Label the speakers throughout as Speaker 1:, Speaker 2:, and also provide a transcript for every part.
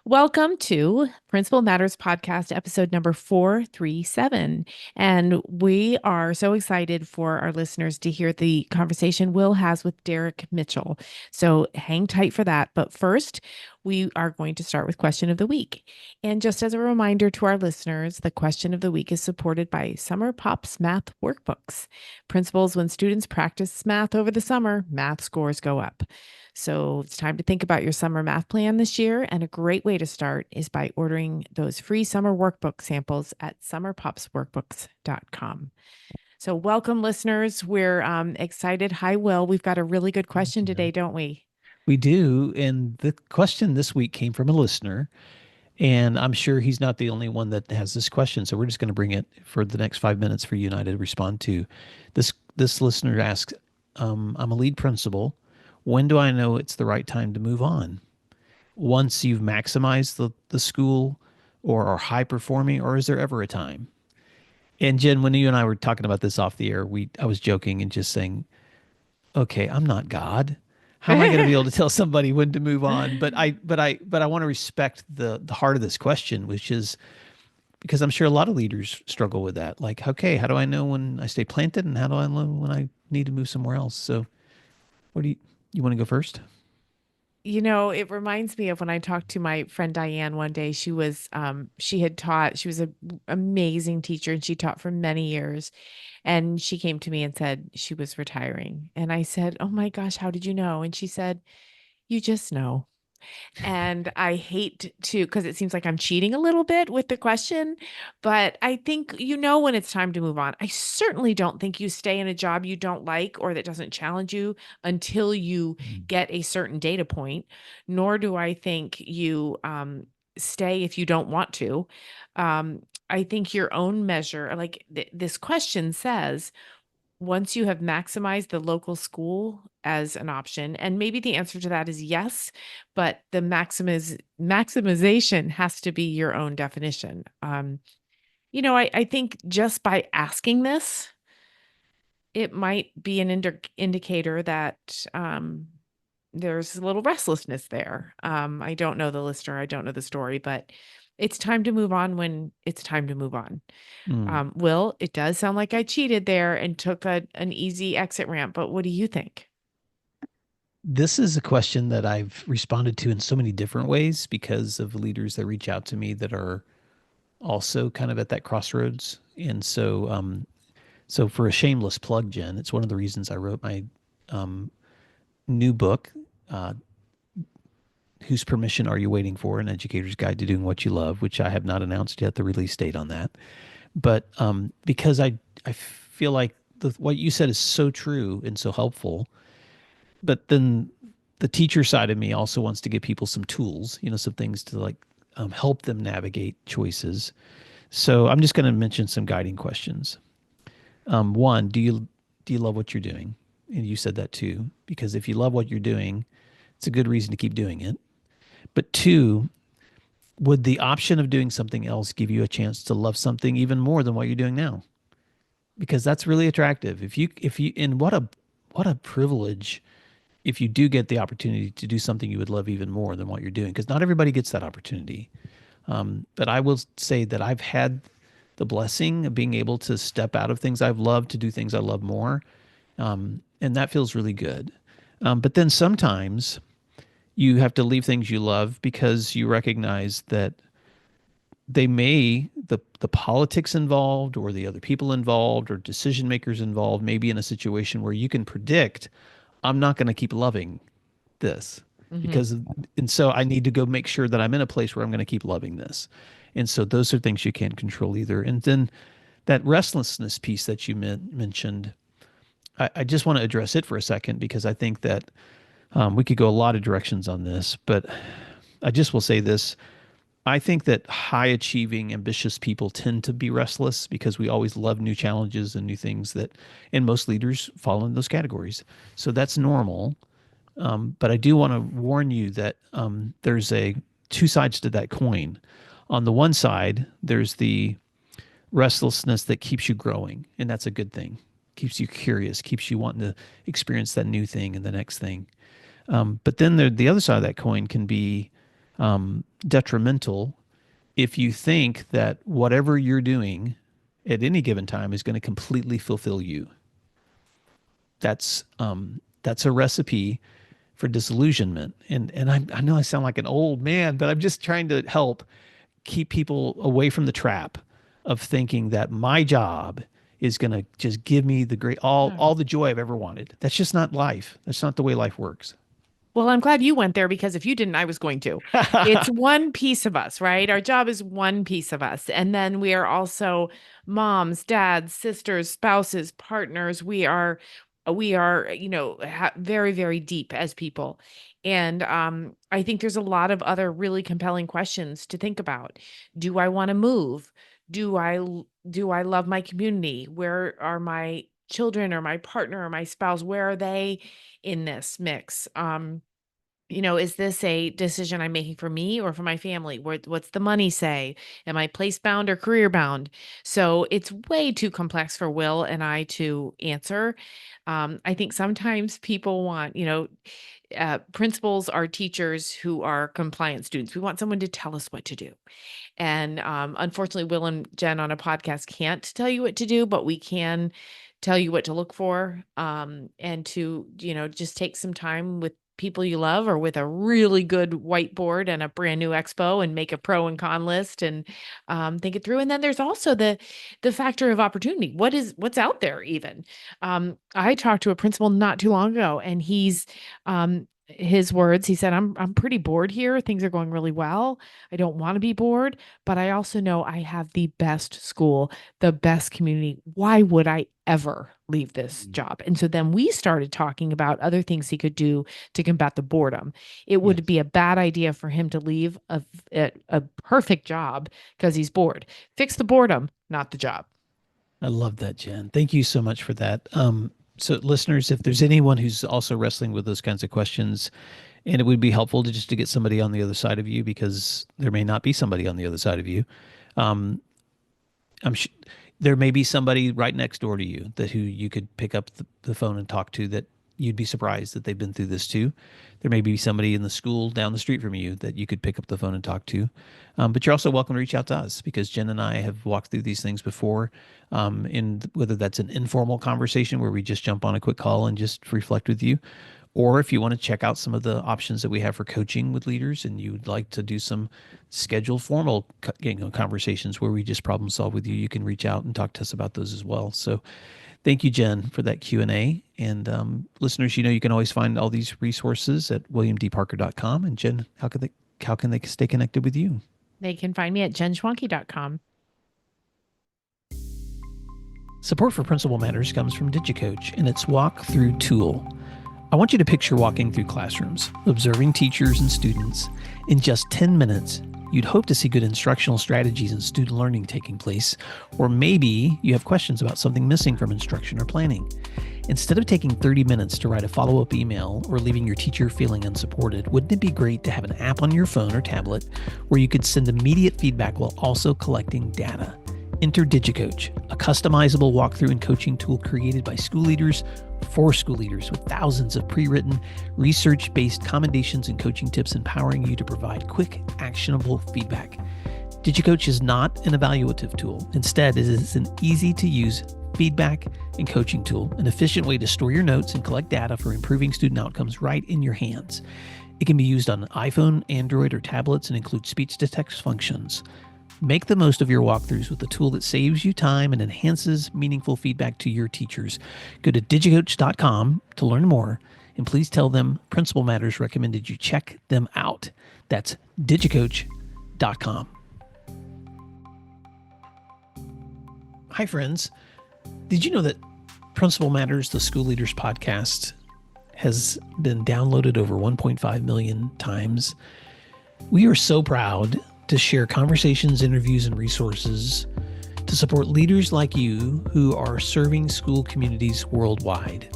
Speaker 1: Welcome to Principal Matters Podcast, episode number 437. And we are so excited for our listeners to hear the conversation Will has with Derek Mitchell. So hang tight for that. But first, we are going to start with question of the week. And just as a reminder to our listeners, the question of the week is supported by Summer Pops Math Workbooks. Principles: when students practice math over the summer, math scores go up. So it's time to think about your summer math plan this year. And a great way to start is by ordering those free summer workbook samples at summerpopsworkbooks.com. So, welcome, listeners. We're excited. Hi, Will. We've got a really good
Speaker 2: Thank
Speaker 1: question
Speaker 2: you.
Speaker 1: today, don't we?
Speaker 2: We do. And the question this week came from a listener, and I'm sure he's not the only one that has this question. So we're just going to bring it for the next 5 minutes for you and I to respond to. This listener asks, I'm a lead principal. When do I know it's the right time to move on? Once you've maximized the school or are high performing, or is there ever a time? And Jen, when you and I were talking about this off the air, I was joking and just saying, okay, I'm not God. How am I going to be able to tell somebody when to move on? But I want to respect the heart of this question, which is because I'm sure a lot of leaders struggle with that. Like, okay, how do I know when I stay planted, and how do I know when I need to move somewhere else? So, what do you want to go first?
Speaker 1: It reminds me of when I talked to my friend Diane one day. She had taught, she was an amazing teacher and she taught for many years. And she came to me and said she was retiring. And I said, "Oh my gosh, how did you know?" And she said, "You just know." And I hate to, because it seems like I'm cheating a little bit with the question, but I think when it's time to move on. I certainly don't think you stay in a job you don't like or that doesn't challenge you until you
Speaker 2: Mm.
Speaker 1: get a certain data point, nor do I think you stay if you don't want to. I think your own measure, like this question says, once you have maximized the local school as an option, and maybe the answer to that is yes, but the maximization has to be your own definition. I think just by asking this, it might be an indicator that there's a little restlessness there. I don't know the listener, I don't know the story, but it's time to move on when it's time to move on.
Speaker 2: Mm.
Speaker 1: Will, it does sound like I cheated there and took an easy exit ramp, but what do you think?
Speaker 2: This is a question that I've responded to in so many different ways because of leaders that reach out to me that are also kind of at that crossroads. And so for a shameless plug, Jen, it's one of the reasons I wrote my um, new book, uh, Whose Permission Are You Waiting For? An Educator's Guide to Doing What You Love, which I have not announced yet the release date on that. But because I feel like what you said is so true and so helpful, but then the teacher side of me also wants to give people some tools, some things to like help them navigate choices. So I'm just going to mention some guiding questions. One, do you love what you're doing? And you said that too, because if you love what you're doing, it's a good reason to keep doing it. But two, would the option of doing something else give you a chance to love something even more than what you're doing now? Because that's really attractive. And what a privilege if you do get the opportunity to do something you would love even more than what you're doing, because not everybody gets that opportunity. But I will say that I've had the blessing of being able to step out of things I've loved to do things I love more. And that feels really good. But then sometimes you have to leave things you love because you recognize that the politics involved or the other people involved or decision makers involved may be in a situation where you can predict I'm not going to keep loving this
Speaker 1: Hmm.
Speaker 2: because and so I need to go make sure that I'm in a place where I'm going to keep loving this. And so those are things you can't control either. And then that restlessness piece that you mentioned, I just want to address it for a second because I think that we could go a lot of directions on this, but I just will say this. I think that high achieving, ambitious people tend to be restless because we always love new challenges and new things and most leaders fall in those categories. So that's normal. But I do want to warn you that there's two sides to that coin. On the one side, there's the restlessness that keeps you growing, and that's a good thing. Keeps you curious, keeps you wanting to experience that new thing and the next thing. But then the other side of that coin can be detrimental if you think that whatever you're doing at any given time is going to completely fulfill you. That's a recipe for disillusionment. And I know I sound like an old man, but I'm just trying to help keep people away from the trap of thinking that my job is going to just give me the great all the joy I've ever wanted. That's just not life. That's not the way life works.
Speaker 1: Well, I'm glad you went there because if you didn't, I was going to. It's one piece of us, right? Our job is one piece of us. And then we are also moms, dads, sisters, spouses, partners. We are, very, very deep as people. And I think there's a lot of other really compelling questions to think about. Do I want to move? Do I love my community? Where are my children or my partner or my spouse? Where are they in this mix? Is this a decision I'm making for me or for my family? What's the money say? Am I place bound or career bound? So it's way too complex for Will and I to answer. I think sometimes people want, principals are teachers who are compliant students. We want someone to tell us what to do. And unfortunately, Will and Jen on a podcast can't tell you what to do, but we can tell you what to look for, and to, just take some time with people you love or with a really good whiteboard and a brand new expo and make a pro and con list and think it through. And then there's also the factor of opportunity. What's out there even? I talked to a principal not too long ago, and his words, he said, I'm pretty bored here. Things are going really well. I don't want to be bored, but I also know I have the best school, the best community. Why would I ever leave this job? And so then we started talking about other things he could do to combat the boredom. It would
Speaker 2: Yes.
Speaker 1: be a bad idea for him to leave a perfect job because he's bored. Fix the boredom, not the job.
Speaker 2: I love that, Jen. Thank you so much for that. So listeners, if there's anyone who's also wrestling with those kinds of questions, and it would be helpful to just to get somebody on the other side of you because there may not be somebody on the other side of you. Um, there may be somebody right next door to you who you could pick up the phone and talk to that you'd be surprised that they've been through this too. There may be somebody in the school down the street from you that you could pick up the phone and talk to. But you're also welcome to reach out to us because Jen and I have walked through these things before. In whether that's an informal conversation where we just jump on a quick call and just reflect with you, or if you want to check out some of the options that we have for coaching with leaders and you'd like to do some scheduled formal conversations where we just problem solve with you, you can reach out and talk to us about those as well. So thank you, Jen, for that Q&A. And listeners, you can always find all these resources at williamdparker.com. And Jen, how can they stay connected with you?
Speaker 1: They can find me at jenschwanke.com.
Speaker 2: Support for Principal Matters comes from DigiCoach and its walk-through tool. I want you to picture walking through classrooms, observing teachers and students. In just 10 minutes, you'd hope to see good instructional strategies and student learning taking place, or maybe you have questions about something missing from instruction or planning. Instead of taking 30 minutes to write a follow-up email or leaving your teacher feeling unsupported, wouldn't it be great to have an app on your phone or tablet where you could send immediate feedback while also collecting data? Enter DigiCoach, a customizable walkthrough and coaching tool created by school leaders for school leaders with thousands of pre-written, research-based commendations and coaching tips empowering you to provide quick, actionable feedback. DigiCoach is not an evaluative tool. Instead, it is an easy-to-use feedback and coaching tool, an efficient way to store your notes and collect data for improving student outcomes right in your hands. It can be used on iPhone, Android, or tablets and includes speech-to-text functions. Make the most of your walkthroughs with a tool that saves you time and enhances meaningful feedback to your teachers. Go to digicoach.com to learn more, and please tell them Principal Matters recommended you check them out. That's digicoach.com. Hi, friends. Did you know that Principal Matters, the School Leaders Podcast, has been downloaded over 1.5 million times? We are so proud to share conversations, interviews, and resources to support leaders like you who are serving school communities worldwide.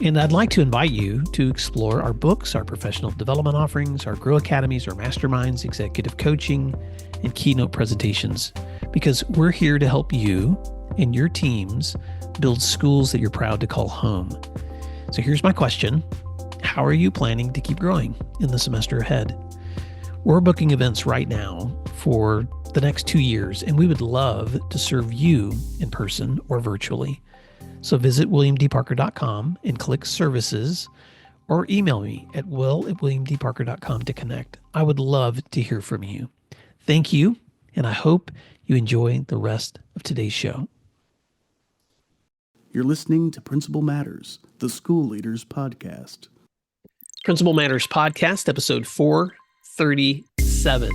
Speaker 2: And I'd like to invite you to explore our books, our professional development offerings, our Grow Academies, our masterminds, executive coaching, and keynote presentations, because we're here to help you and your teams build schools that you're proud to call home. So here's my question. How are you planning to keep growing in the semester ahead? We're booking events right now for the next 2 years, and we would love to serve you in person or virtually. So visit williamdparker.com and click services, or email me at will@williamdparker.com to connect. I would love to hear from you. Thank you, and I hope you enjoy the rest of today's show.
Speaker 3: You're listening to Principal Matters, the School Leaders Podcast.
Speaker 2: Principal Matters Podcast, episode 437.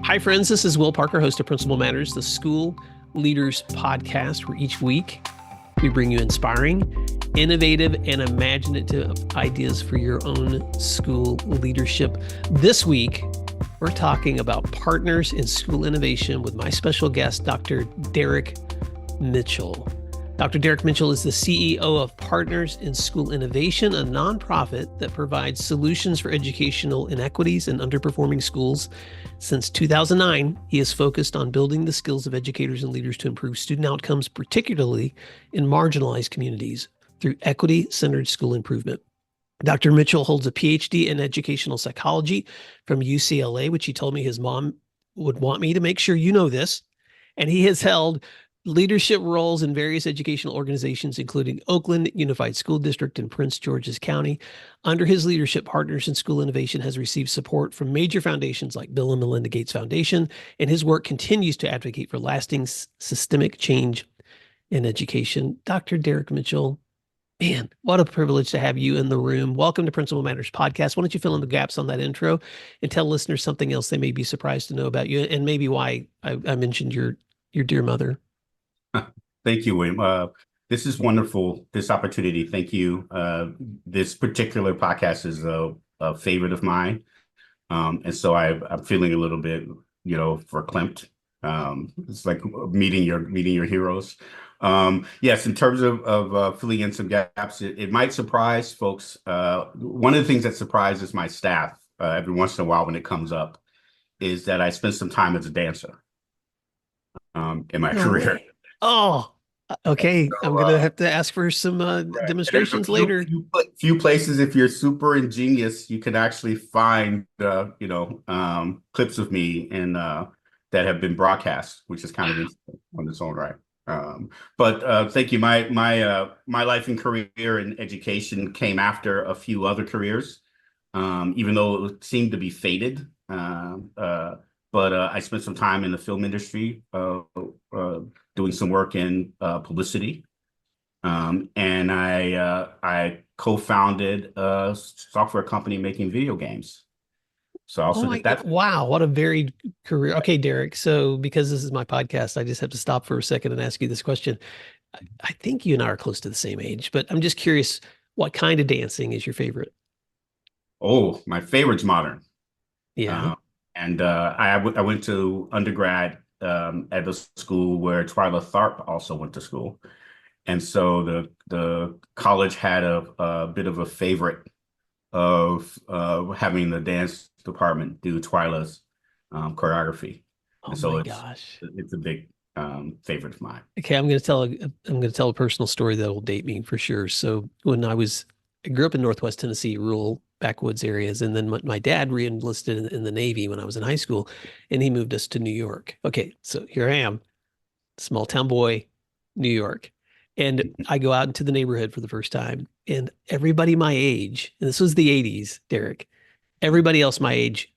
Speaker 2: Hi, friends. This is Will Parker, host of Principal Matters, the School Leaders Podcast, where each week we bring you inspiring, innovative, and imaginative ideas for your own school leadership. This week, we're talking about partners in school innovation with my special guest, Dr. Derek Mitchell. Dr. Derek Mitchell is the CEO of Partners in School Innovation, a nonprofit that provides solutions for educational inequities in underperforming schools. Since 2009, he has focused on building the skills of educators and leaders to improve student outcomes, particularly in marginalized communities, through equity-centered school improvement. Dr. Mitchell holds a PhD in educational psychology from UCLA, which he told me his mom would want me to make sure you know this. And he has held leadership roles in various educational organizations, including Oakland Unified School District and Prince George's County. Under his leadership, Partners in School Innovation has received support from major foundations like Bill and Melinda Gates Foundation, and his work continues to advocate for lasting systemic change in education. Dr. Derek Mitchell, man, what a privilege to have you in the room. Welcome to Principal Matters Podcast. Why don't you fill in the gaps on that intro and tell listeners something else they may be surprised to know about you, and maybe why I mentioned your dear mother.
Speaker 4: Thank you, William. This is wonderful, this opportunity. Thank you. This particular podcast is a favorite of mine. And so I'm feeling a little bit, verklempt. It's like meeting your heroes. Yes, in terms of filling in some gaps, it might surprise folks. One of the things that surprises my staff every once in a while when it comes up is that I spent some time as a dancer in my career.
Speaker 2: Oh, okay.
Speaker 4: So,
Speaker 2: I'm going to have to ask for some demonstrations later.
Speaker 4: Few places, if you're super ingenious, you can actually find, clips of me and that have been broadcast, which is kind of interesting on its own right. But thank you. My life and career in education came after a few other careers, even though it seemed to be fated. But I spent some time in the film industry, doing some work in publicity, and I co-founded a software company making video games. So I also did that.
Speaker 2: Wow, what a varied career. Okay, Derek. So because this is my podcast, I just have to stop for a second and ask you this question. I think you and I are close to the same age, but I'm just curious, what kind of dancing is your favorite?
Speaker 4: Oh, my favorite's modern.
Speaker 2: Yeah.
Speaker 4: And I went to undergrad at a school where Twyla Tharp also went to school. And so the college had a bit of a favorite of having the dance department do Twyla's choreography.
Speaker 2: Oh
Speaker 4: and so
Speaker 2: my gosh.
Speaker 4: It's a big favorite of mine.
Speaker 2: Okay, I'm going to tell a personal story that will date me for sure. So when I grew up in Northwest Tennessee, rural backwoods areas. And then my dad re-enlisted in the Navy when I was in high school, and he moved us to New York. Okay, so here I am, small town boy, New York. And I go out into the neighborhood for the first time, and everybody my age, and this was the 80s, Derek, everybody else my age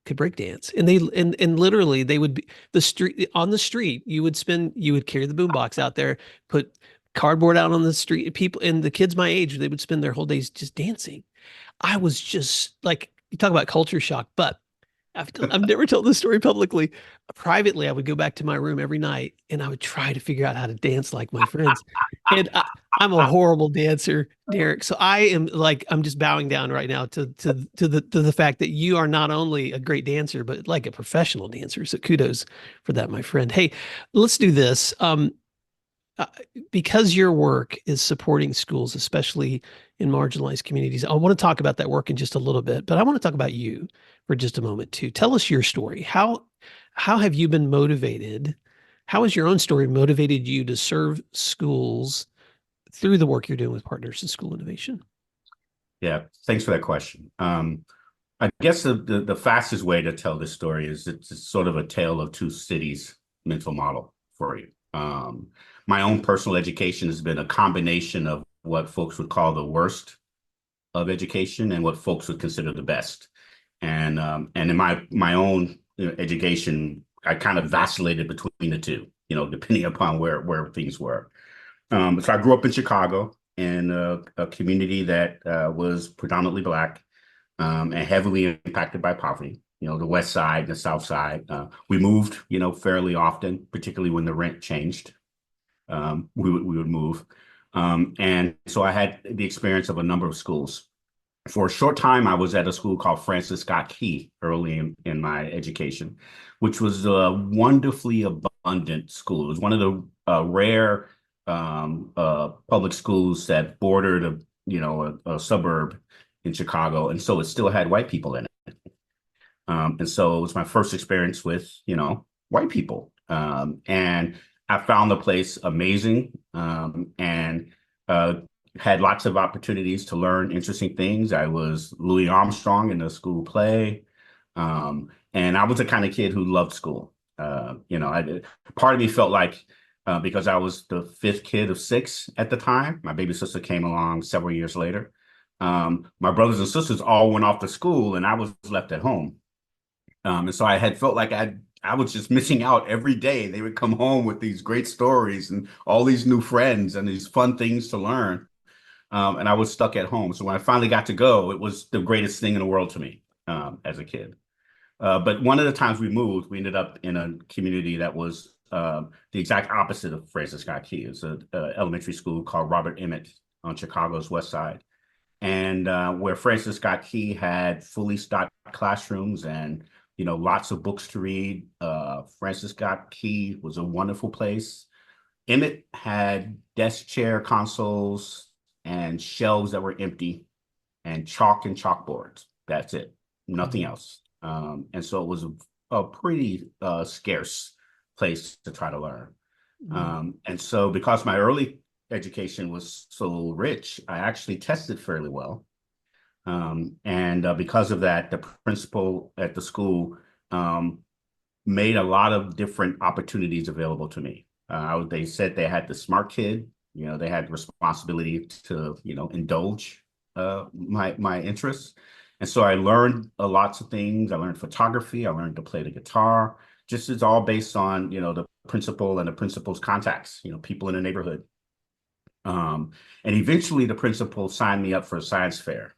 Speaker 2: could break dance. And and literally they would be on the street, you would carry the boombox out there, put cardboard out on the street. People and the kids my age, they would spend their whole days just dancing. I was just like, you talk about culture shock, but I've never told this story publicly. Privately, I would go back to my room every night and I would try to figure out how to dance like my friends. And I'm a horrible dancer, Derek. So I'm just bowing down right now to the fact that you are not only a great dancer, but like a professional dancer. So kudos for that, my friend. Hey, let's do this. Because your work is supporting schools, especially in marginalized communities, I want to talk about that work in just a little bit, but I want to talk about you for just a moment too. Tell us your story. How have you been motivated? How has your own story motivated you to serve schools through the work you're doing with Partners in School Innovation?
Speaker 4: Yeah, thanks for that question. I guess the fastest way to tell this story is it's sort of a tale of two cities mental model for you. My own personal education has been a combination of what folks would call the worst of education and what folks would consider the best. And in my own education, I kind of vacillated between the two, depending upon where things were. So I grew up in Chicago in a community that was predominantly Black and heavily impacted by poverty. The West Side, the South Side. We moved, fairly often, particularly when the rent changed. We would move, and so I had the experience of a number of schools. For a short time, I was at a school called Francis Scott Key early in my education, which was a wonderfully abundant school. It was one of the rare public schools that bordered a suburb in Chicago, and so it still had white people in it. And so it was my first experience with white people, and I found the place amazing, and had lots of opportunities to learn interesting things. I was Louis Armstrong in the school play. And I was the kind of kid who loved school. Part of me felt like because I was the fifth kid of six at the time, my baby sister came along several years later. My brothers and sisters all went off to school and I was left at home. And so I had felt like I was just missing out every day. They would come home with these great stories and all these new friends and these fun things to learn. And I was stuck at home. So when I finally got to go, it was the greatest thing in the world to me as a kid. But one of the times we moved, we ended up in a community that was the exact opposite of Francis Scott Key. It's an elementary school called Robert Emmett on Chicago's West Side. And where Francis Scott Key had fully stocked classrooms and lots of books to read. Francis Scott Key was a wonderful place. Emmett had desk chair consoles and shelves that were empty and chalk and chalkboards. That's it, nothing else. And so it was a pretty scarce place to try to learn. And so because my early education was so rich, I actually tested fairly well. And because of that, the principal at the school made a lot of different opportunities available to me. They said they had the smart kid, they had the responsibility to, indulge my interests. And so I learned lots of things. I learned photography. I learned to play the guitar. Just it's all based on, the principal and the principal's contacts, people in the neighborhood. And eventually the principal signed me up for a science fair.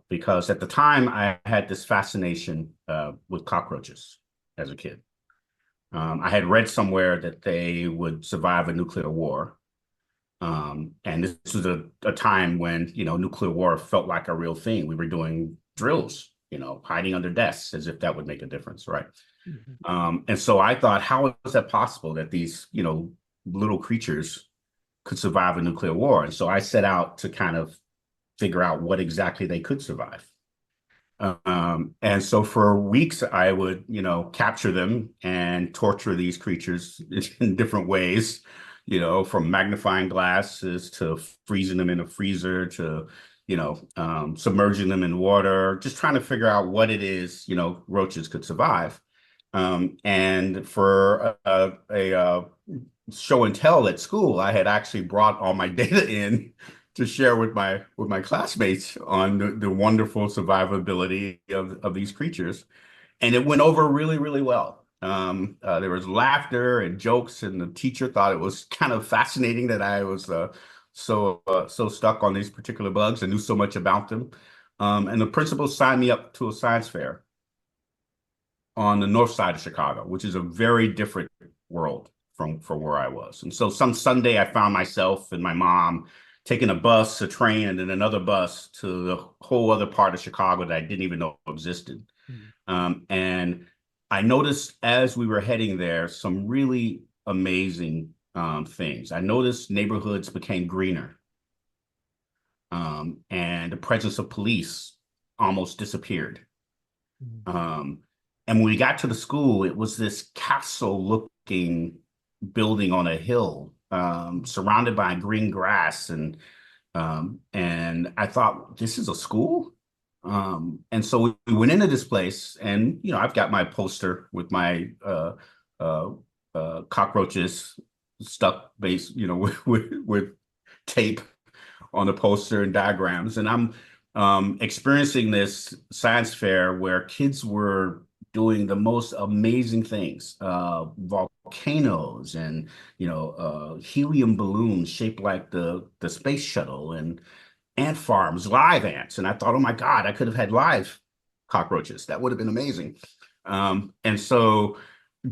Speaker 4: Because at the time I had this fascination with cockroaches as a kid. I had read somewhere that they would survive a nuclear war. And this was a time when, nuclear war felt like a real thing. We were doing drills, hiding under desks as if that would make a difference, right? And so I thought, how is that possible that these, little creatures could survive a nuclear war? And so I set out to kind of figure out what exactly they could survive. And so for weeks, I would, capture them and torture these creatures in different ways, from magnifying glasses to freezing them in a freezer to, submerging them in water, just trying to figure out what it is, roaches could survive. And for a show and tell at school, I had actually brought all my data in to share with my classmates on the wonderful survivability of these creatures. And it went over really, really well. There was laughter and jokes, and the teacher thought it was kind of fascinating that I was so stuck on these particular bugs and knew so much about them. And the principal signed me up to a science fair on the north side of Chicago, which is a very different world from where I was. And so some Sunday I found myself and my mom taking a bus, a train, and then another bus to the whole other part of Chicago that I didn't even know existed. And I noticed as we were heading there, some really amazing things. I noticed neighborhoods became greener. And the presence of police almost disappeared. And when we got to the school, it was this castle-looking building on a hill, surrounded by green grass, and I thought, this is a school? And so we went into this place, and I've got my poster with my uh, cockroaches stuck with tape on the poster and diagrams, and I'm experiencing this science fair where kids were doing the most amazing things, volcanoes and helium balloons shaped like the space shuttle, and ant farms, live ants. And I thought, oh my God, I could have had live cockroaches. That would have been amazing. And so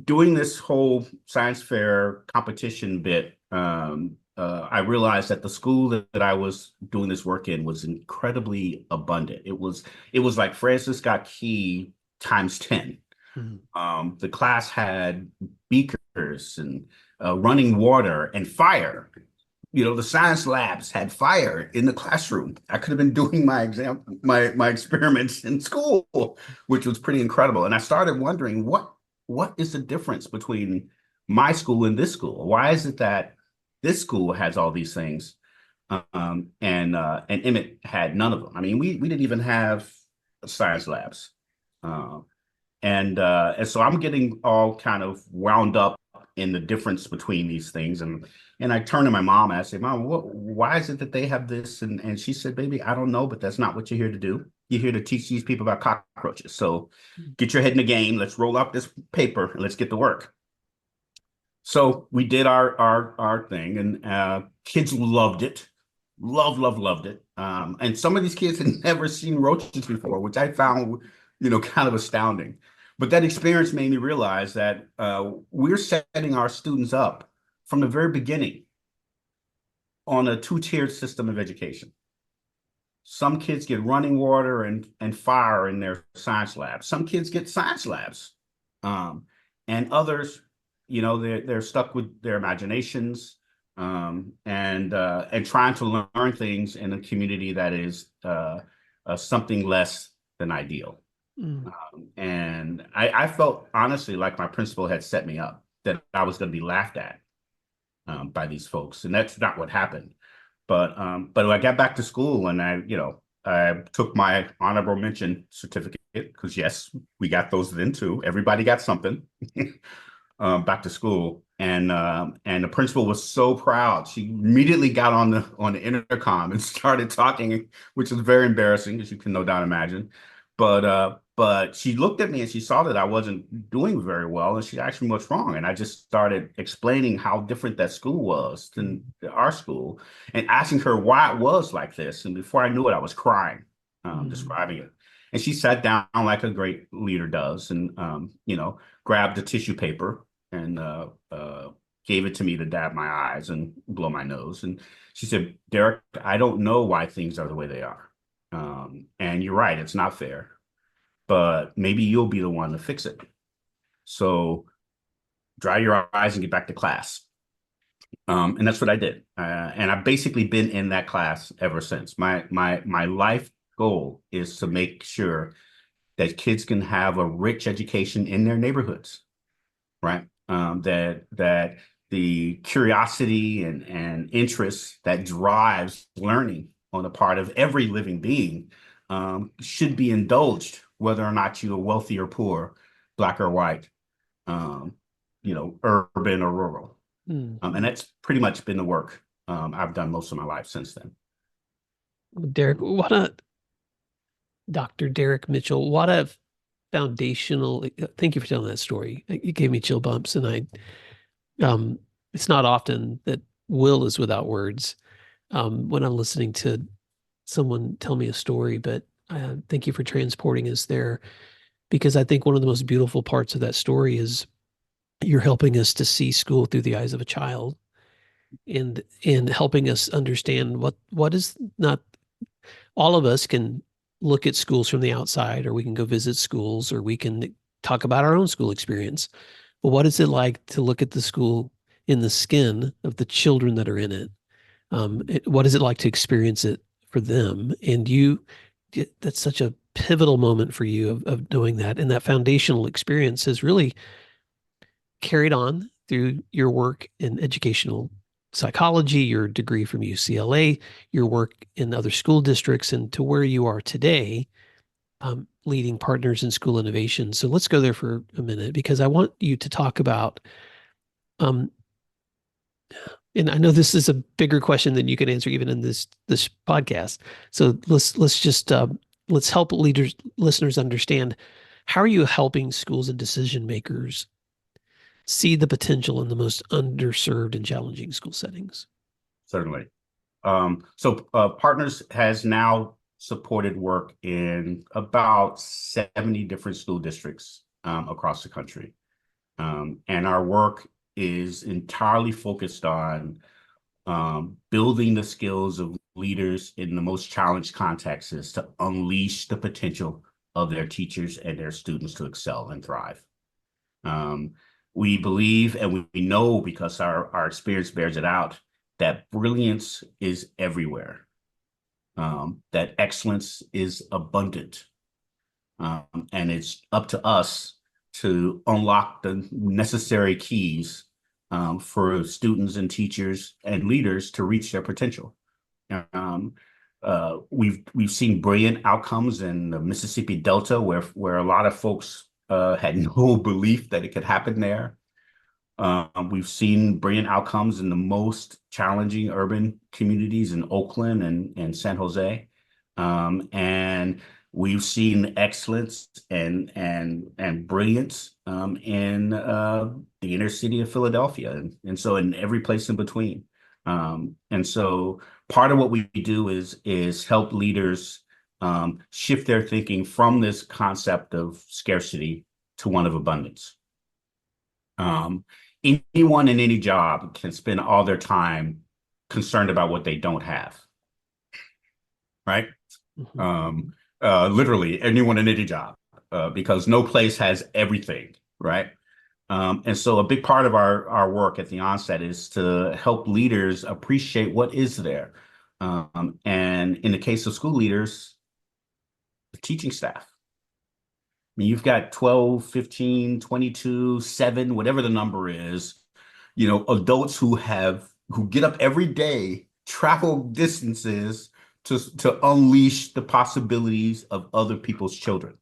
Speaker 4: doing this whole science fair competition bit, I realized that the school that I was doing this work in was incredibly abundant. It was like Francis Scott Key times 10. The class had beakers and running water and fire. The science labs had fire in the classroom. I could have been doing my experiments in school, which was pretty incredible. And I started wondering what is the difference between my school and this school? Why is it that this school has all these things, and Emmett had none of them? I mean, we didn't even have science labs, and so I'm getting all kind of wound up in the difference between these things, and I turned to my mom and I said, Mom, why is it that they have this? And she said, Baby, I don't know, but that's not what you're here to do. You're here to teach these people about cockroaches. So get your head in the game. Let's roll up this paper and let's get to work. So we did our thing, and kids loved it. Loved it. And some of these kids had never seen roaches before, which I found, kind of astounding. But that experience made me realize that we're setting our students up from the very beginning on a two-tiered system of education. Some kids get running water and fire in their science labs. Some kids get science labs, and others, they're stuck with their imaginations, and trying to learn things in a community that is something less than ideal. And I felt honestly like my principal had set me up, that I was going to be laughed at by these folks, and that's not what happened. But I got back to school, and I took my honorable mention certificate, because yes, we got those then too. Everybody got something. Back to school, and the principal was so proud. She immediately got on the intercom and started talking, which was very embarrassing, as you can no doubt imagine. But she looked at me and she saw that I wasn't doing very well, and she asked me what's wrong. And I just started explaining how different that school was than our school, and asking her why it was like this. And before I knew it, I was crying, describing it. And she sat down like a great leader does, and grabbed a tissue paper and gave it to me to dab my eyes and blow my nose. And she said, Derek, I don't know why things are the way they are. And you're right, it's not fair, but maybe you'll be the one to fix it. So dry your eyes and get back to class. And that's what I did. And I've basically been in that class ever since. My life goal is to make sure that kids can have a rich education in their neighborhoods, right? That the curiosity and interest that drives learning on the part of every living being should be indulged, whether or not you're wealthy or poor, black or white, urban or rural. And that's pretty much been the work I've done most of my life since then.
Speaker 5: Derek, Dr. Derek Mitchell, what a foundational, thank you for telling that story. You gave me chill bumps, and it's not often that Will is without words when I'm listening to someone tell me a story, but thank you for transporting us there, because I think one of the most beautiful parts of that story is you're helping us to see school through the eyes of a child, and helping us understand what is not. All of us can look at schools from the outside, or we can go visit schools, or we can talk about our own school experience. But what is it like to look at the school in the skin of the children that are in it? What is it like to experience it for them? And that's such a pivotal moment for you of doing that. And that foundational experience has really carried on through your work in educational psychology, your degree from UCLA, your work in other school districts, and to where you are today leading partners in school innovation. So let's go there for a minute, because I want you to talk about, and I know this is a bigger question than you can answer even in this podcast. So let's help listeners understand, how are you helping schools and decision makers see the potential in the most underserved and challenging school settings?
Speaker 4: Certainly. Partners has now supported work in about 70 different school districts across the country. And our work is entirely focused on building the skills of leaders in the most challenged contexts to unleash the potential of their teachers and their students to excel and thrive. We believe, and we know because our experience bears it out, that brilliance is everywhere, that excellence is abundant, and it's up to us to unlock the necessary keys for students and teachers and leaders to reach their potential. We've seen brilliant outcomes in the Mississippi Delta, where a lot of folks had no belief that it could happen there. We've seen brilliant outcomes in the most challenging urban communities in Oakland and San Jose. And we've seen excellence and brilliance in the inner city of Philadelphia, and so in every place in between. And so part of what we do is help leaders shift their thinking from this concept of scarcity to one of abundance. Anyone in any job can spend all their time concerned about what they don't have, right?
Speaker 5: Mm-hmm.
Speaker 4: Literally anyone in any job, because no place has everything, right? And so a big part of our work at the onset is to help leaders appreciate what is there. And in the case of school leaders, the teaching staff. I mean, you've got 12, 15, 22, 7, whatever the number is, adults who get up every day, travel distances to unleash the possibilities of other people's children.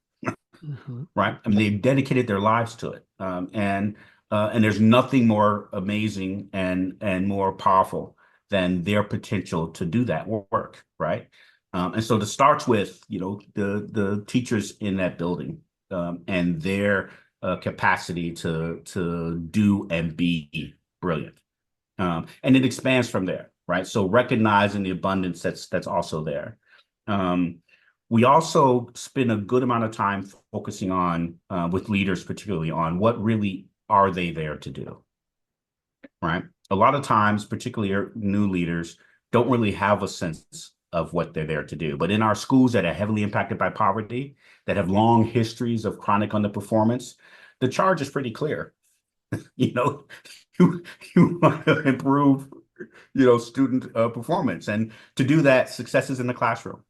Speaker 5: Mm-hmm.
Speaker 4: Right? I mean, they've dedicated their lives to it. And there's nothing more amazing and more powerful than their potential to do that work, right? And so it starts with, the teachers in that building and their capacity to do and be brilliant. And it expands from there, right? So recognizing the abundance that's also there. We also spend a good amount of time focusing on, with leaders particularly, on what really are they there to do, right? A lot of times, particularly new leaders, don't really have a sense of what they're there to do. But in our schools that are heavily impacted by poverty, that have long histories of chronic underperformance, the charge is pretty clear. You want to improve, student performance. And to do that, success is in the classroom.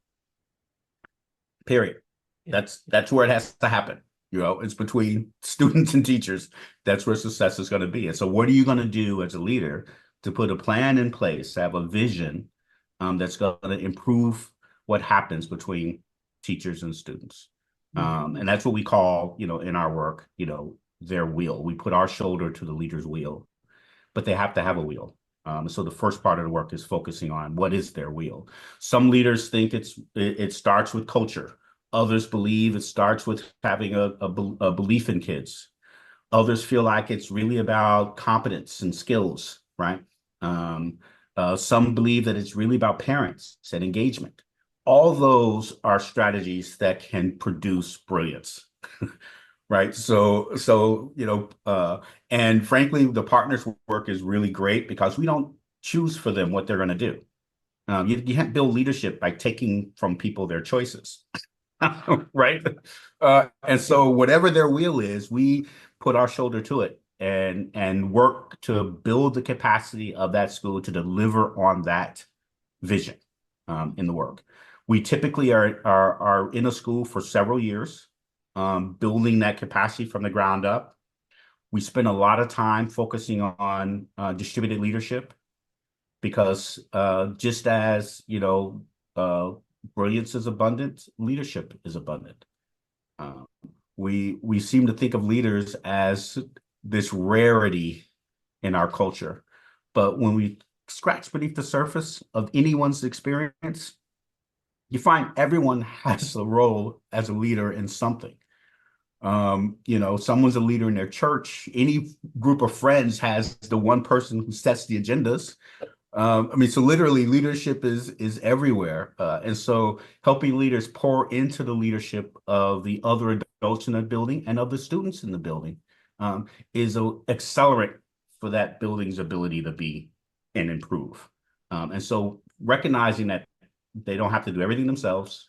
Speaker 4: Period. That's where it has to happen. It's between students and teachers. That's where success is going to be. And so what are you going to do as a leader to put a plan in place, have a vision that's going to improve what happens between teachers and students? And that's what we call, in our work, their wheel. We put our shoulder to the leader's wheel, but they have to have a wheel. So the first part of the work is focusing on what is their wheel. Some leaders think it starts with culture. Others believe it starts with having a belief in kids. Others feel like it's really about competence and skills, right? Some believe that it's really about parents and engagement. All those are strategies that can produce brilliance. Right. And frankly, the partners work is really great because we don't choose for them what they're going to do. You can't build leadership by taking from people their choices. Right. And so whatever their wheel is, we put our shoulder to it and work to build the capacity of that school to deliver on that vision in the work. We typically are in a school for several years. Building that capacity from the ground up. We spend a lot of time focusing on distributed leadership because just as, brilliance is abundant, leadership is abundant. Uh, we seem to think of leaders as this rarity in our culture, but when we scratch beneath the surface of anyone's experience, you find everyone has a role as a leader in something. Someone's a leader in their church. Any group of friends has the one person who sets the agendas. So literally leadership is everywhere. And so helping leaders pour into the leadership of the other adults in the building and of the students in the building is an accelerant for that building's ability to be and improve. And so recognizing that they don't have to do everything themselves,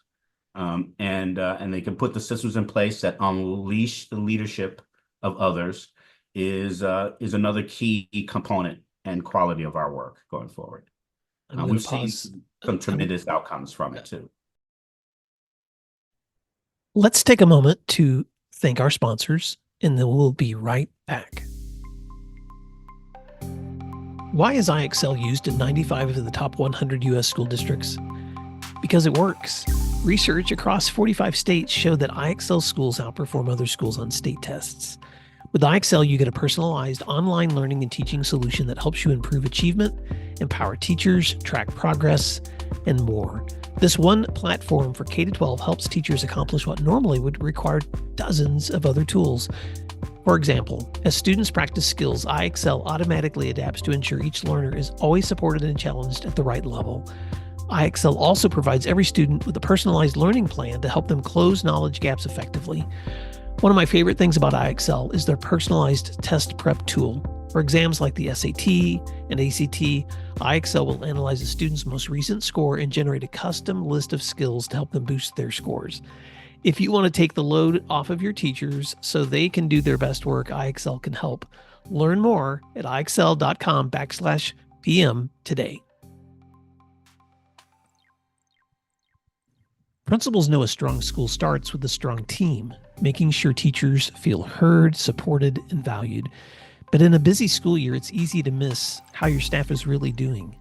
Speaker 4: and they can put the systems in place that unleash the leadership of others is another key component and quality of our work going forward. We've seen some tremendous outcomes from it too.
Speaker 5: Let's take a moment to thank our sponsors, and then we'll be right back. Why is IXL used in 95 of the top 100 U.S. school districts? Because it works. Research across 45 states show that IXL schools outperform other schools on state tests. With IXL, you get a personalized online learning and teaching solution that helps you improve achievement, empower teachers, track progress, and more. This one platform for K-12 helps teachers accomplish what normally would require dozens of other tools. For example, as students practice skills, IXL automatically adapts to ensure each learner is always supported and challenged at the right level. IXL also provides every student with a personalized learning plan to help them close knowledge gaps effectively. One of my favorite things about IXL is their personalized test prep tool. For exams like the SAT and ACT, IXL will analyze a student's most recent score and generate a custom list of skills to help them boost their scores. If you want to take the load off of your teachers so they can do their best work, IXL can help. Learn more at IXL.com/PM today. Principals know a strong school starts with a strong team, making sure teachers feel heard, supported, and valued. But in a busy school year, it's easy to miss how your staff is really doing.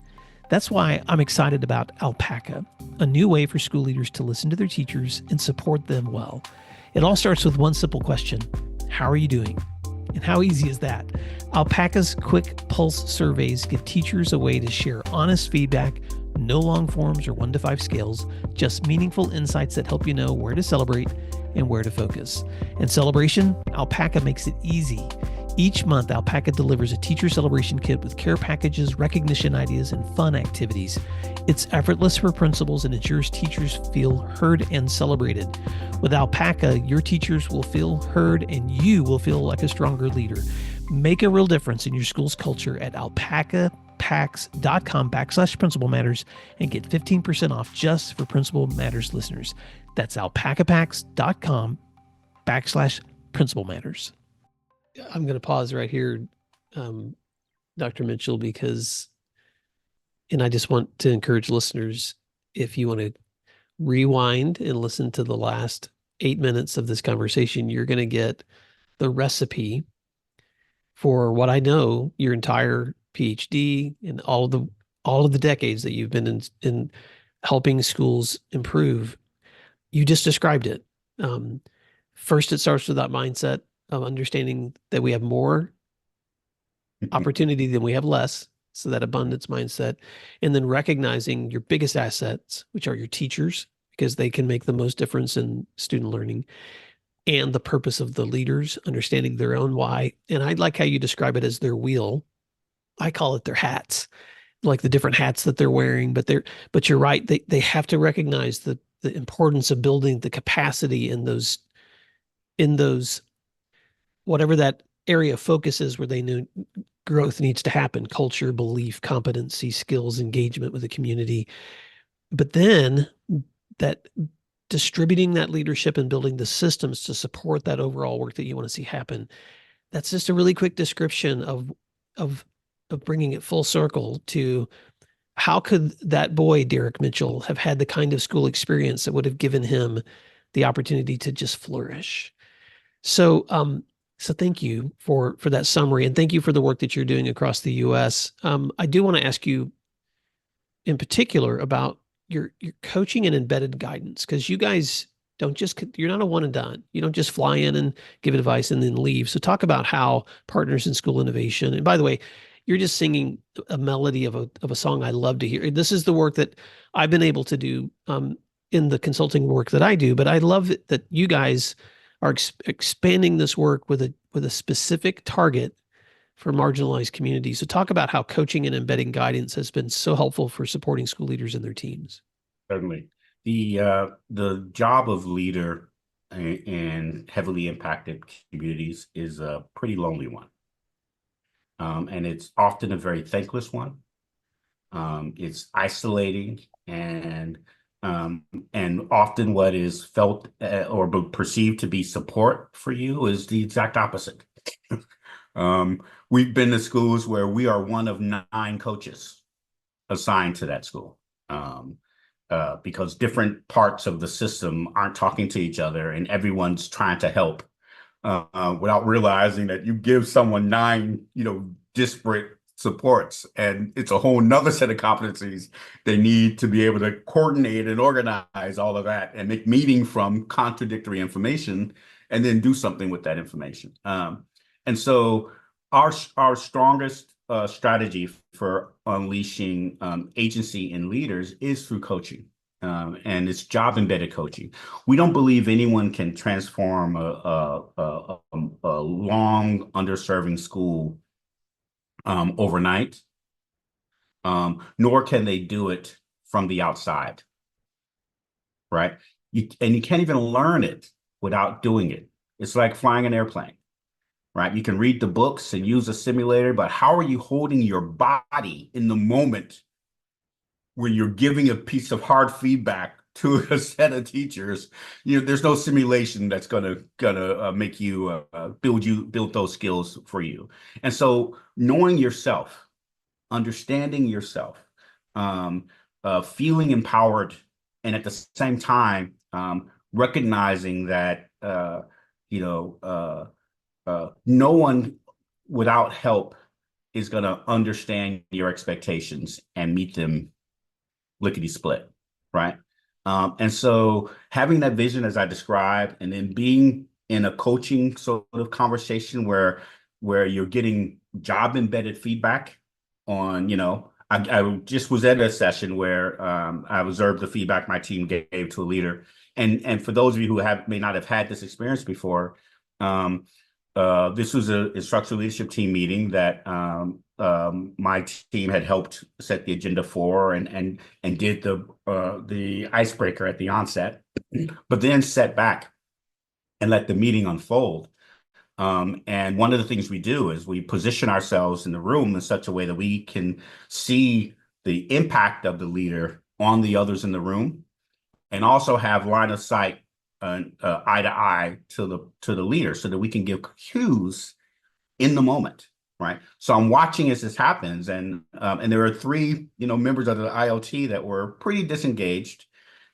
Speaker 5: That's why I'm excited about Alpaca, a new way for school leaders to listen to their teachers and support them well. It all starts with one simple question: how are you doing? And how easy is that? Alpaca's quick pulse surveys give teachers a way to share honest feedback. No long forms or 1 to 5 scales, just meaningful insights that help you know where to celebrate and where to focus. And celebration, Alpaca makes it easy. Each month, Alpaca delivers a teacher celebration kit with care packages, recognition ideas, and fun activities. It's effortless for principals and ensures teachers feel heard and celebrated. With Alpaca, your teachers will feel heard and you will feel like a stronger leader. Make a real difference in your school's culture at alpacapacks.com/Principal Matters and get 15% off just for Principal Matters listeners. That's alpacapacks.com/Principal Matters. I'm going to pause right here, Dr. Mitchell, and I just want to encourage listeners, if you want to rewind and listen to the last 8 minutes of this conversation, you're going to get the recipe for what I know your entire PhD and all of the decades that you've been in helping schools improve. You just described it. First, it starts with that mindset of understanding that we have more opportunity than we have less. So that abundance mindset, and then recognizing your biggest assets, which are your teachers, because they can make the most difference in student learning, and the purpose of the leaders, understanding their own why. And I like how you describe it as their wheel. I call it their hats, like the different hats that they're wearing. But you're right. They have to recognize the importance of building the capacity in those, whatever that area of focus is, where they know growth needs to happen: culture, belief, competency, skills, engagement with the community. But then that distributing that leadership and building the systems to support that overall work that you want to see happen. That's just a really quick description of bringing it full circle to how could that boy, Derek Mitchell, have had the kind of school experience that would have given him the opportunity to just flourish. So thank you for that summary, and thank you for the work that you're doing across the U.S. I do want to ask you in particular about your coaching and embedded guidance, because you guys You're not a one and done. You don't just fly in and give advice and then leave. So talk about how Partners in School Innovation, and by the way, you're just singing a melody of a song I love to hear. This is the work that I've been able to do in the consulting work that I do, but I love that you guys are expanding this work with a specific target for marginalized communities. So talk about how coaching and embedding guidance has been so helpful for supporting school leaders and their teams.
Speaker 4: Certainly. The job of leader in heavily impacted communities is a pretty lonely one. And it's often a very thankless one. It's isolating, and often what is felt or perceived to be support for you is the exact opposite. We've been to schools where we are one of 9 coaches assigned to that school, because different parts of the system aren't talking to each other, and everyone's trying to help without realizing that you give someone 9, disparate supports, and it's a whole nother set of competencies they need to be able to coordinate and organize all of that and make meaning from contradictory information and then do something with that information. And so our strongest strategy for unleashing agency in leaders is through coaching. And it's job embedded coaching. We don't believe anyone can transform a long underserving school overnight, nor can they do it from the outside, right? You can't even learn it without doing it. It's like flying an airplane, right? You can read the books and use a simulator, but how are you holding your body in the moment when you're giving a piece of hard feedback to a set of teachers? There's no simulation that's gonna make you build those skills for you. And so knowing yourself, understanding yourself, feeling empowered, and at the same time recognizing that no one without help is going to understand your expectations and meet them lickety split, right? And so having that vision, as I described, and then being in a coaching sort of conversation where you're getting job embedded feedback on, I just was at a session where I observed the feedback my team gave to a leader. And for those of you who may not have had this experience before, this was an instructional leadership team meeting that my team had helped set the agenda for, and did the icebreaker at the onset, but then sat back and let the meeting unfold. And one of the things we do is we position ourselves in the room in such a way that we can see the impact of the leader on the others in the room, and also have line of sight, eye to eye to the leader, so that we can give cues in the moment, right? So I'm watching as this happens, and there are 3 members of the ILT that were pretty disengaged,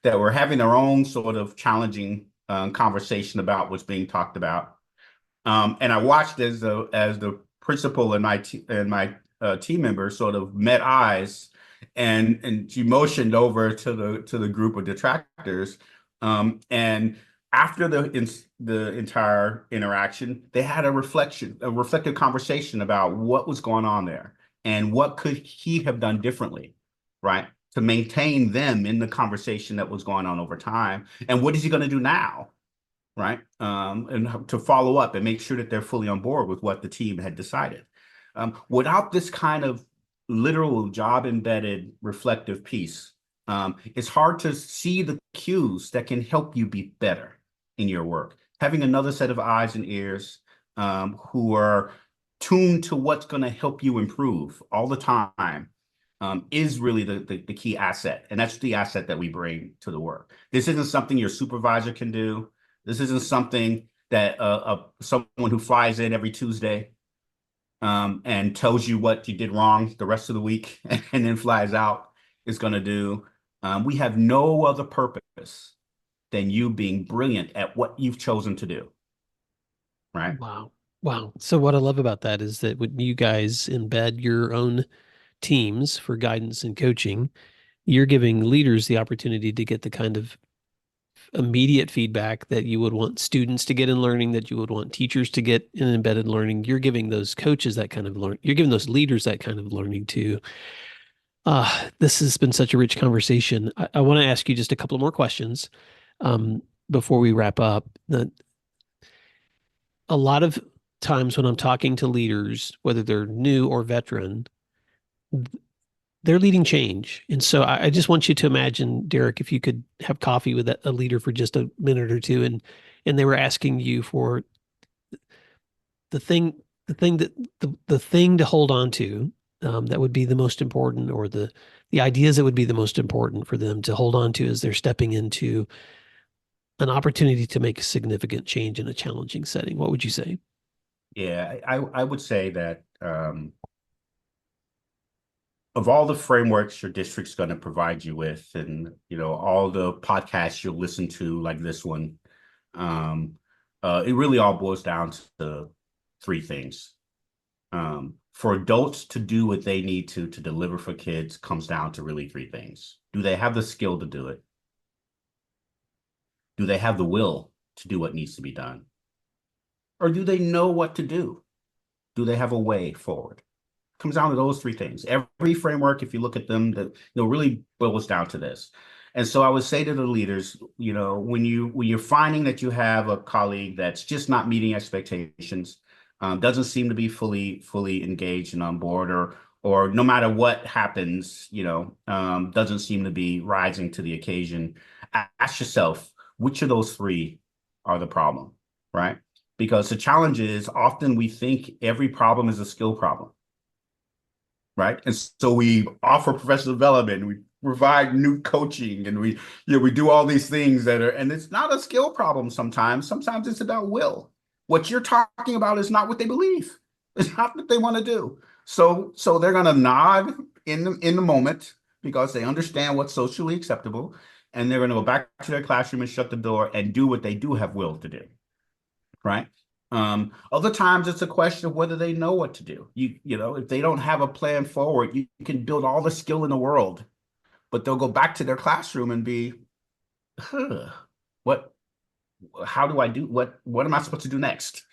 Speaker 4: that were having their own sort of challenging conversation about what's being talked about. And I watched as the principal and my team members sort of met eyes, and she motioned over to the group of detractors. And after the entire interaction, they had a reflective conversation about what was going on there and what could he have done differently, right, to maintain them in the conversation that was going on over time, and what is he going to do now, right? And to follow up and make sure that they're fully on board with what the team had decided. Without this kind of literal job embedded reflective piece, it's hard to see the cues that can help you be better in your work. Having another set of eyes and ears who are tuned to what's going to help you improve all the time is really the key asset. And that's the asset that we bring to the work. This isn't something your supervisor can do. This isn't something that someone who flies in every Tuesday and tells you what you did wrong the rest of the week and then flies out is going to do. We have no other purpose than you being brilliant at what you've chosen to do. Right?
Speaker 5: Wow. So what I love about that is that when you guys embed your own teams for guidance and coaching, you're giving leaders the opportunity to get the kind of immediate feedback that you would want students to get in learning, that you would want teachers to get in embedded learning. You're giving those coaches that kind of you're giving those leaders that kind of learning too. This has been such a rich conversation. I want to ask you just a couple of more questions before we wrap up. A lot of times when I'm talking to leaders, whether they're new or veteran, they're leading change. And so I just want you to imagine, Derek, if you could have coffee with a leader for just a minute or two, and they were asking you for the thing to hold on to, that would be the most important, or the ideas that would be the most important for them to hold on to as they're stepping into an opportunity to make a significant change in a challenging setting. What would you say?
Speaker 4: Yeah, I would say that of all the frameworks your district's going to provide you with, and all the podcasts you'll listen to like this one, it really all boils down to three things. For adults to do what they need to deliver for kids comes down to really three things. Do they have the skill to do it? Do they have the will to do what needs to be done? Or do they know what to do? Do they have a way forward? It comes down to those three things. Every framework, if you look at them, that really boils down to this. And so I would say to the leaders, when you're finding that you have a colleague that's just not meeting expectations, doesn't seem to be fully engaged and on board, or no matter what happens, doesn't seem to be rising to the occasion, ask yourself, which of those three are the problem, right? Because the challenge is often we think every problem is a skill problem, right? And so we offer professional development, we provide new coaching, and we do all these things and it's not a skill problem sometimes. Sometimes it's about will. What you're talking about is not what they believe. It's not what they want to do. So they're going to nod in the moment because they understand what's socially acceptable, and they're going to go back to their classroom and shut the door and do what they do have will to do, right? Other times it's a question of whether they know what to do. If they don't have a plan forward, you can build all the skill in the world, but they'll go back to their classroom and be, how do I do, what am I supposed to do next,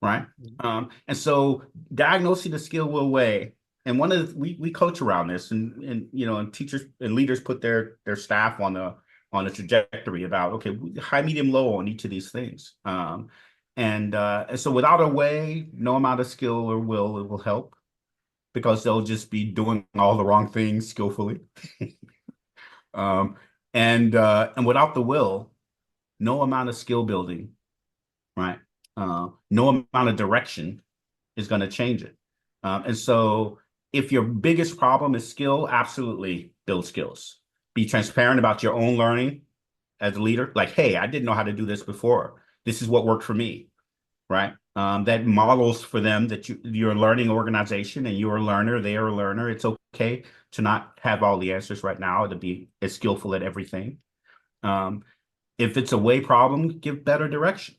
Speaker 4: right? And so diagnosing the skill will way. And we coach around this, and teachers and leaders put their staff on a trajectory about, okay, high, medium, low on each of these things. And so without a way, no amount of skill or will help, because they'll just be doing all the wrong things skillfully. And without the will, no amount of skill building, right? No amount of direction is going to change it. And so if your biggest problem is skill, absolutely build skills. Be transparent about your own learning as a leader. Like, hey, I didn't know how to do this before. This is what worked for me, right? That models for them that you're a learning organization and you're a learner, they are a learner. It's okay to not have all the answers right now, to be as skillful at everything. If it's a way problem, give better direction.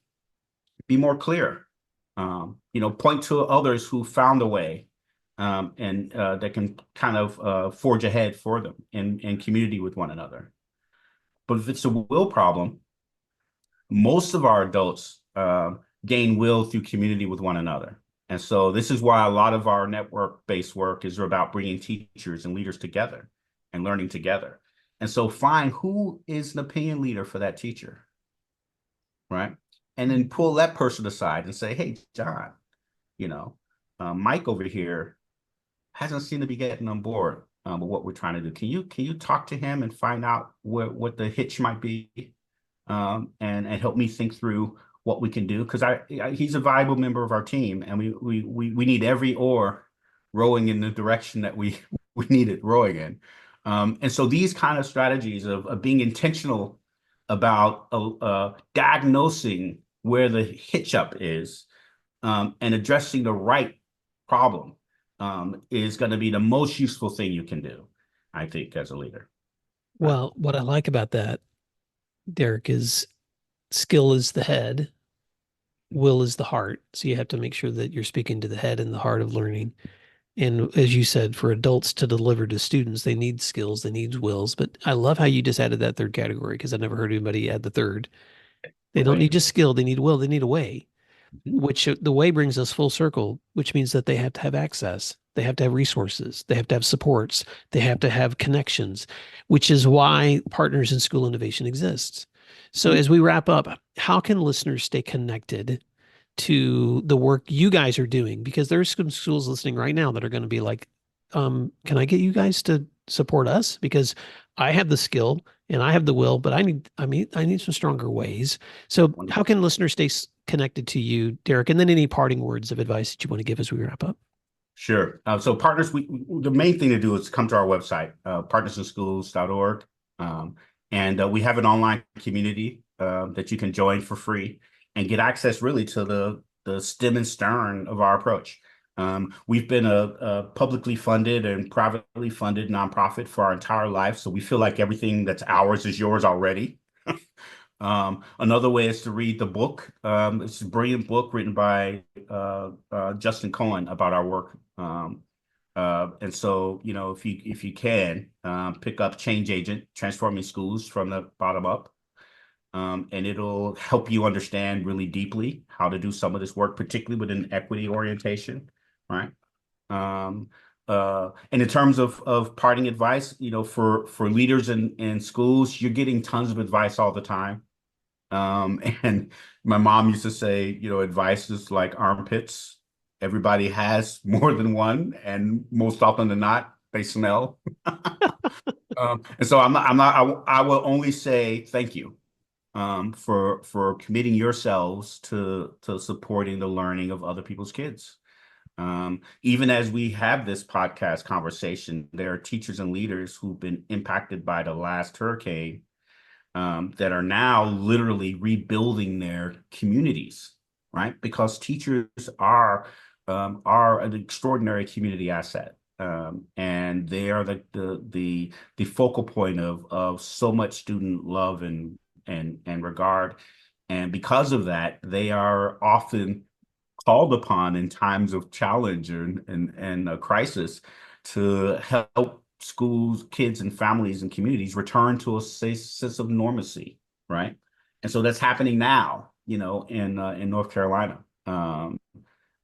Speaker 4: Be more clear. Point to others who found a way, and that can kind of forge ahead for them in community with one another. But if it's a will problem, most of our adults gain will through community with one another. And so this is why a lot of our network-based work is about bringing teachers and leaders together and learning together. And so find who is an opinion leader for that teacher, right? And then pull that person aside and say, hey, John, Mike over here hasn't seemed to be getting on board with what we're trying to do. Can you talk to him and find out what the hitch might be, and help me think through what we can do? Because he's a valuable member of our team, and we need every oar rowing in the direction that we need it rowing in. And so these kind of strategies of being intentional about diagnosing where the hitch up is, and addressing the right problem, is going to be the most useful thing you can do, I think, as a leader.
Speaker 5: Well, what I like about that, Derek, is skill is the head, will is the heart. So you have to make sure that you're speaking to the head and the heart of learning. And as you said, for adults to deliver to students, they need skills, they need wills. But I love how you just added that third category, because I never heard anybody add the third. They don't need just skill, they need will, they need a way, which the way brings us full circle, which means that they have to have access. They have to have resources. They have to have supports. They have to have connections, which is why Partners in School Innovation exists. So as we wrap up, how can listeners stay connected to the work you guys are doing? Because there's some schools listening right now that are going to be like, can I get you guys to support us? Because I have the skill and I have the will, but I need some stronger ways. So how can listeners stay connected to you, Derek? And then any parting words of advice that you want to give as we wrap up?
Speaker 4: Sure. So partners, the main thing to do is come to our website, partnersinschools.org. And we have an online community that you can join for free and get access really to the stem and stern of our approach. We've been a publicly funded and privately funded nonprofit for our entire life. So we feel like everything that's ours is yours already. Another way is to read the book. It's a brilliant book written by Justin Cohen about our work. And so, if you can pick up Change Agent, Transforming Schools from the Bottom Up, and it'll help you understand really deeply how to do some of this work, particularly with an equity orientation, right? And in terms of parting advice, for leaders in schools, you're getting tons of advice all the time. And my mom used to say, advice is like armpits. Everybody has more than one, and most often than not, they smell. And so I will only say thank you for committing yourselves to supporting the learning of other people's kids. Even as we have this podcast conversation, there are teachers and leaders who've been impacted by the last hurricane that are now literally rebuilding their communities, right? Because teachers are an extraordinary community asset, and they are the focal point of so much student love and regard. And because of that, they are often called upon in times of challenge and a crisis to help schools, kids, and families and communities return to a sense of normalcy, right? And so that's happening now, in North Carolina.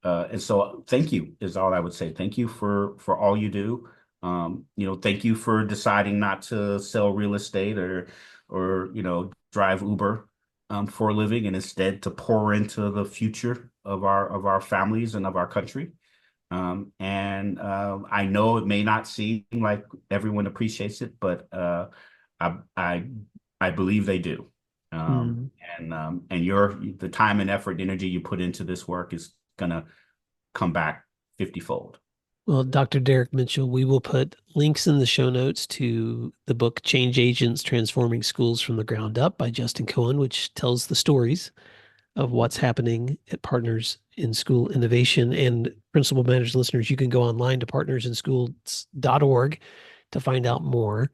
Speaker 4: And so thank you is all I would say. Thank you for all you do. Thank you for deciding not to sell real estate or drive Uber for a living, and instead to pour into the future of our families and of our country. And I know it may not seem like everyone appreciates it, but I believe they do. And the time and effort, energy you put into this work is going to come back 50-fold.
Speaker 5: Well, Dr. Derek Mitchell, we will put links in the show notes to the book Change Agents, Transforming Schools from the Ground Up by Justin Cohen, which tells the stories of what's happening at Partners in School Innovation. And Principal Matters listeners, you can go online to partnersinschools.org to find out more.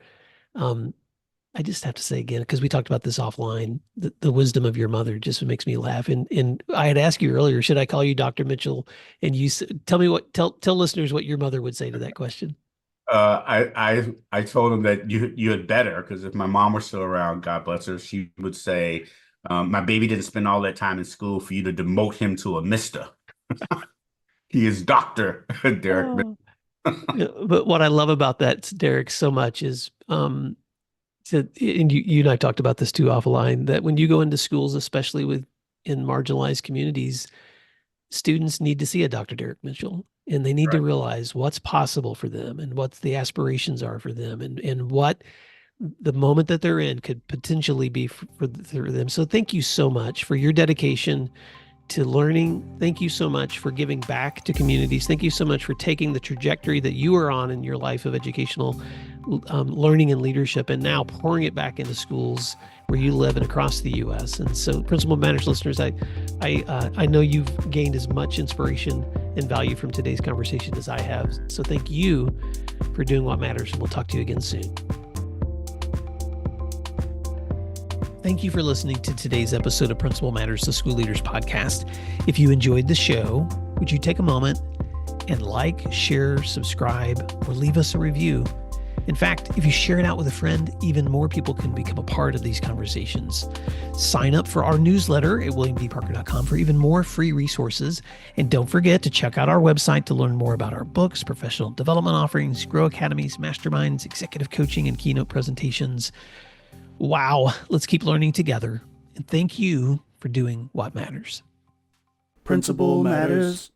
Speaker 5: I just have to say again, because we talked about this offline, the wisdom of your mother just makes me laugh. And I had asked you earlier, should I call you Dr. Mitchell? And you tell listeners what your mother would say to that question.
Speaker 4: I told him that you had better, because if my mom were still around, God bless her, she would say, my baby didn't spend all that time in school for you to demote him to a Mr. He is Dr. Derek.
Speaker 5: Oh. But what I love about that, Derek, so much is, and you and I talked about this too offline, that when you go into schools, especially in marginalized communities, students need to see a Dr. Derek Mitchell, and they need to realize what's possible for them and what the aspirations are for them, and what the moment that they're in could potentially be for them. So thank you so much for your dedication to learning. Thank you so much for giving back to communities. Thank you so much for taking the trajectory that you are on in your life of educational learning and leadership, and now pouring it back into schools where you live and across the U.S. And so, Principal Matters listeners, I know you've gained as much inspiration and value from today's conversation as I have. So thank you for doing what matters, and we'll talk to you again soon. Thank you for listening to today's episode of Principal Matters, the School Leaders Podcast. If you enjoyed the show, would you take a moment
Speaker 2: and like, share, subscribe, or leave us a review. In fact, if you share it out with a friend, even more people can become a part of these conversations. Sign up for our newsletter at williamdparker.com for even more free resources. And don't forget to check out our website to learn more about our books, professional development offerings, Grow Academies, masterminds, executive coaching, and keynote presentations. Wow, let's keep learning together. And thank you for doing what matters.
Speaker 3: Principal Matters.